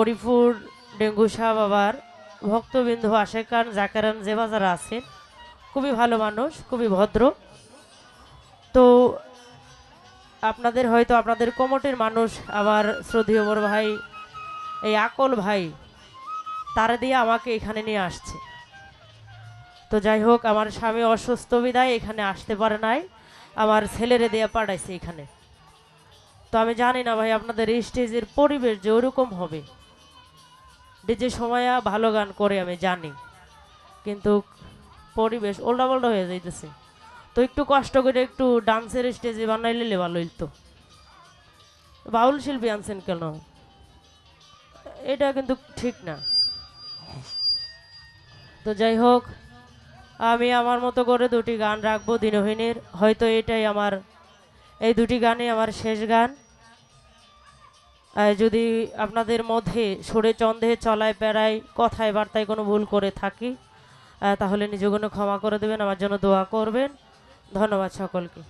করিপুর dengue Shah বাবার ভক্তবিন্দু আশেকান জাকেরান যে বাজারে আছেন, খুবই ভালো মানুষ, খুবই ভদ্র। তো আপনাদের হয়তো আপনাদের কমিটির মানুষ আবার শ্রদ্ধেয় বড় ভাই এই আকল ভাই তারা দিয়ে আমাকে এখানে নিয়ে আসছে। তো যাই হোক, আমার স্বামী অসুস্থ বিদায় এখানে আসতে পারে নাই, আমার ছেলেরে দিয়ে পাঠাইছে এখানে। তো আমি জানি না ভাই আপনাদের এই স্টেজের পরিবেশ যে ওরকম হবে। ডিজে সময় ভালো গান করে আমি জানি, কিন্তু পরিবেশ উল্টাপাল্টা হয়ে যাইতেছে। তো একটু কষ্ট করে একটু ডান্সের স্টেজে বানাইলে ভালো হইতো। বাউল শিল্পী আনছেন কেন? এটা কিন্তু ঠিক না। তো যাই হোক, আমি আমার মতো করে দুটি গান রাখবো দিনহীনের। হয়তো এটাই আমার, এই দুটি গানই আমার শেষ গান। যদি আপনাদের মধ্যে সুরে চন্দ্রে চলায় পেরায় কথায় বার্তায় কোনো ভুল করে থাকি তাহলে নিজগুলো ক্ষমা করে দেবেন, আমার জন্য দোয়া করবেন। ধন্যবাদ সকলকে।